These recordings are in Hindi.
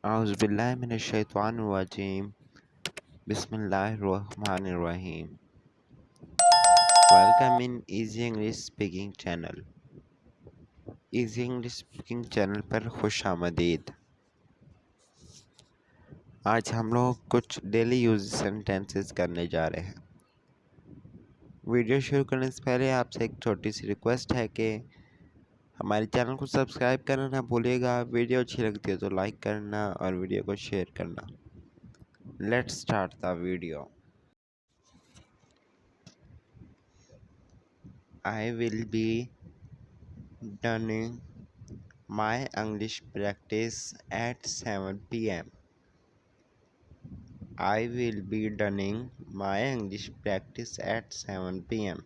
औज़ुबिल्लाहिमिनश्शैतानिर्रजीम बिस्मिल्लाहिर्रहमानिर्रहीम। Welcome in easy English speaking channel. Easy English speaking channel पर खुश आमदीद। आज हम लोग कुछ डेली यूज सेंटेंसेस करने जा रहे हैं। वीडियो शुरू करने से पहले आपसे एक छोटी सी रिक्वेस्ट है कि हमारे चैनल को सब्सक्राइब करना ना भूलिएगा। वीडियो अच्छी लगती है तो लाइक करना और वीडियो को शेयर करना। Let's start the video. I will be doing my English practice at 7 p.m. I will be doing my English practice at 7 p.m.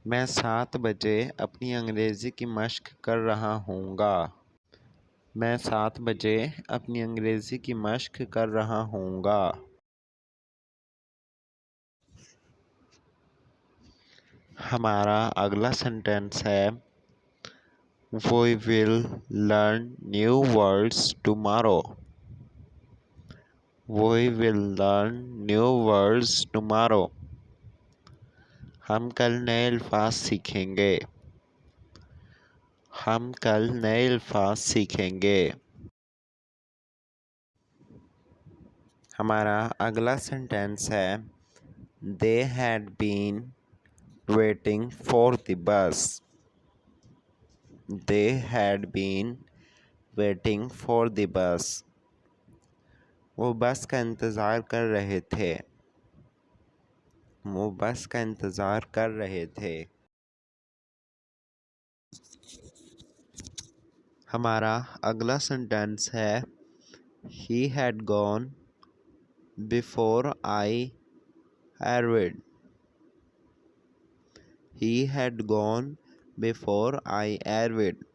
मैं 7 बजे अपनी अंग्रेज़ी की मश्क कर रहा हूँगा। मैं 7 बजे अपनी अंग्रेज़ी की मश्क कर रहा हूँगा। हमारा अगला सेंटेंस है We will learn new words tomorrow. We will learn new words tomorrow. हम कल नए अल्फाज सीखेंगे। हम कल नए अल्फाज सीखेंगे। हमारा अगला सेंटेंस है They had been waiting for the bus. They had been waiting for the bus. वो बस का इंतज़ार कर रहे थे। वो बस का इंतज़ार कर रहे थे। हमारा अगला सेंटेंस है He had gone before I arrived. He had gone before I arrived.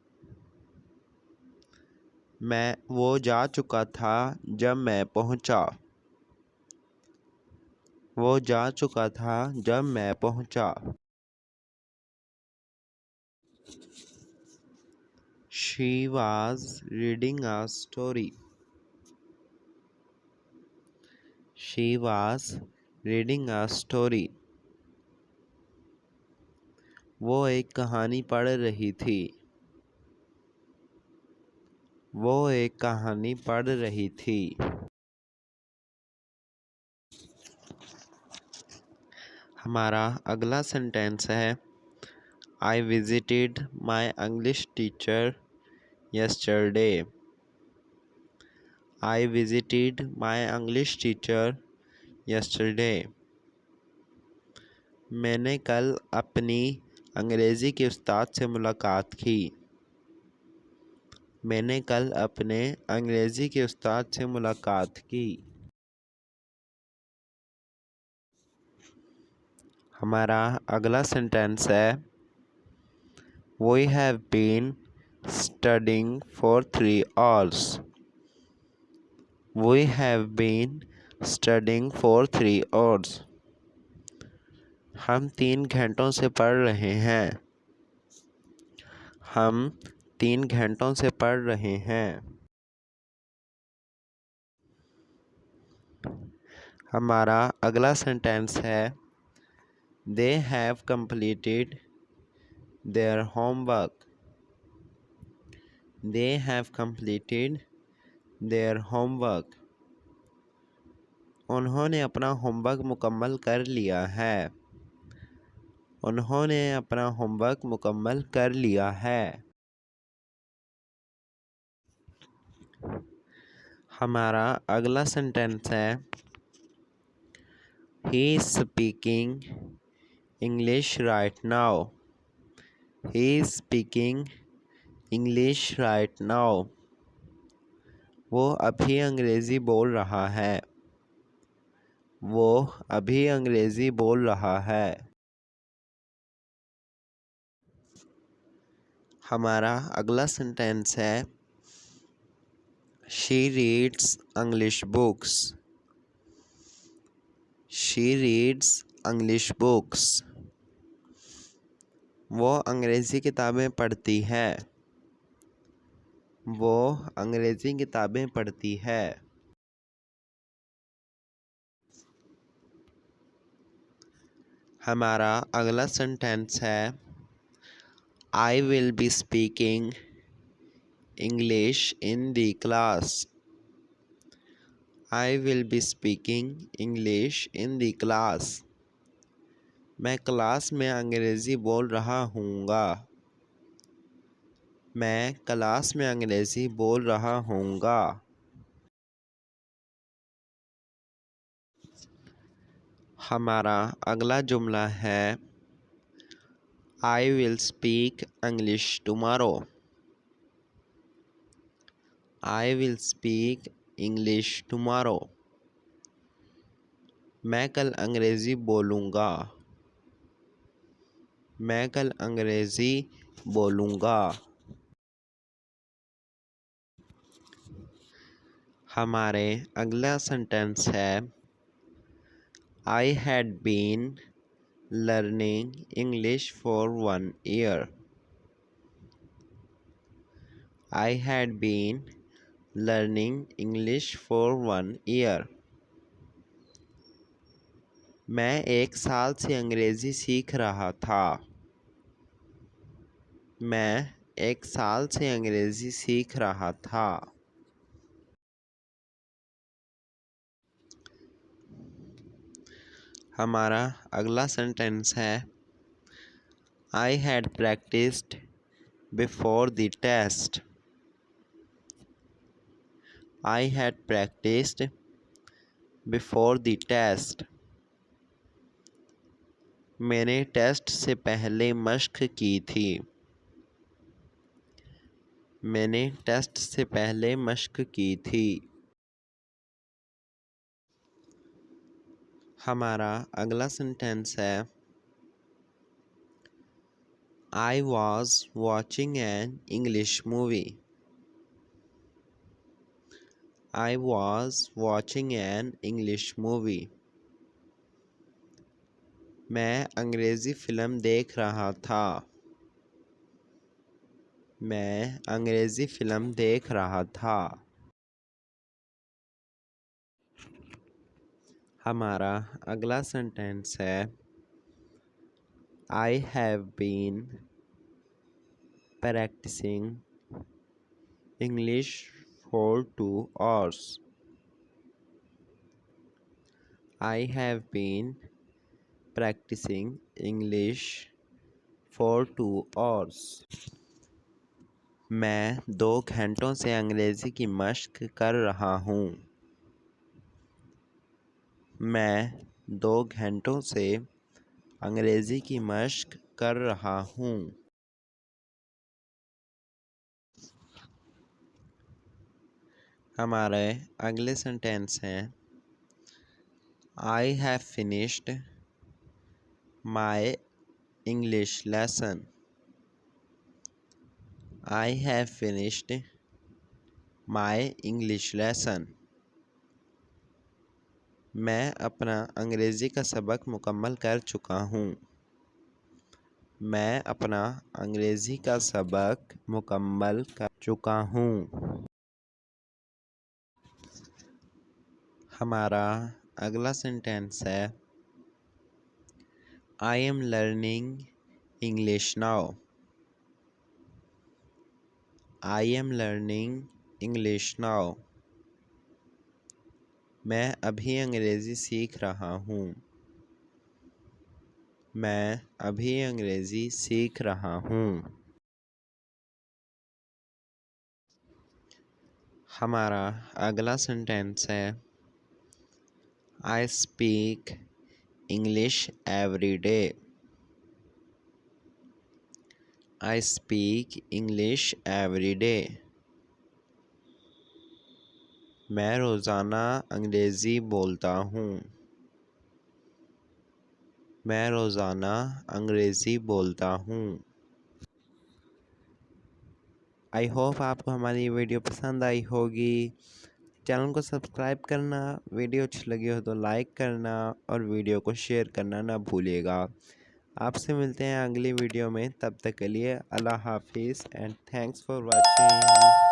वो जा चुका था जब मैं पहुंचा। वो जा चुका था जब मैं पहुंचा। She was reading a story. She was reading a story. वो एक कहानी पढ़ रही थी। वो एक कहानी पढ़ रही थी। हमारा अगला सेंटेंस है I visited my English teacher yesterday. I visited my English teacher yesterday. मैंने कल अपनी अंग्रेज़ी के उस्ताद से मुलाकात की। मैंने कल अपने अंग्रेज़ी के उस्ताद से मुलाकात की। हमारा अगला सेंटेंस है We have been studying for 3 hours. We have been studying for 3 hours. हम 3 घंटों से पढ़ रहे हैं। हम 3 घंटों से पढ़ रहे हैं। हमारा अगला सेंटेंस है They have completed their homework. They have completed their homework. उन्होंने अपना होमवर्क मुकम्मल कर लिया है। उन्होंने अपना होमवर्क मुकम्मल कर लिया है। हमारा अगला सेंटेंस है He is speaking English right now. He is speaking English right now. वो अभी अंग्रेज़ी बोल रहा है। वो अभी अंग्रेज़ी बोल रहा है। हमारा अगला सेंटेंस है She reads English books. She reads English books. वो अंग्रेज़ी किताबें पढ़ती है। वो अंग्रेज़ी किताबें पढ़ती है। हमारा अगला सेंटेंस है I will be speaking English in the class. I will be speaking English in the class. मैं क्लास में अंग्रेज़ी बोल रहा हूँगा। मैं क्लास में अंग्रेज़ी बोल रहा हूँगा। हमारा अगला जुमला है I will speak English tomorrow. I will speak English tomorrow. मैं कल अंग्रेज़ी बोलूँगा। मैं कल अंग्रेज़ी बोलूँगा। हमारे अगला सेंटेंस है I had been learning English for 1 year। I had been learning English for 1 year। मैं 1 साल से अंग्रेज़ी सीख रहा था। मैं 1 साल से अंग्रेज़ी सीख रहा था। हमारा अगला सेंटेंस है I had practised before the test. I had practised before the test. मैंने टेस्ट से पहले मश्क की थी। मैंने टेस्ट से पहले मश्क की थी। हमारा अगला सेंटेंस है I was watching an English movie. I was watching an English movie. मैं अंग्रेज़ी फ़िल्म देख रहा था। मैं अंग्रेज़ी फ़िल्म देख रहा था। हमारा अगला सेंटेंस है I have been practising English for 2 hours। I have been practising English for 2 hours। मैं 2 घंटों से अंग्रेज़ी की मश्क कर रहा हूँ। मैं 2 घंटों से अंग्रेज़ी की मश्क कर रहा हूँ। हमारे अगले सेंटेंस हैं I have finished my English lesson. I have finished my English lesson. मैं अपना अंग्रेज़ी का सबक मुकम्मल कर चुका हूँ। मैं अपना अंग्रेज़ी का सबक मुकम्मल कर चुका हूँ। हमारा अगला सेंटेंस है I am learning English now. I am learning English now. मैं अभी अंग्रेज़ी सीख रहा हूँ। मैं अभी अंग्रेज़ी सीख रहा हूँ। हमारा अगला सेंटेंस है I speak English every day. I speak English every day. मैं रोज़ाना अंग्रेज़ी बोलता हूँ। मैं रोज़ाना अंग्रेज़ी बोलता हूँ। आई होप आपको हमारी वीडियो पसंद आई होगी। चैनल को सब्सक्राइब करना, वीडियो अच्छी लगी हो तो लाइक करना और वीडियो को शेयर करना ना भूलिएगा। आपसे मिलते हैं अगली वीडियो में, तब तक के लिए अल्लाह हाफिज़ एंड थैंक्स फॉर वॉचिंग।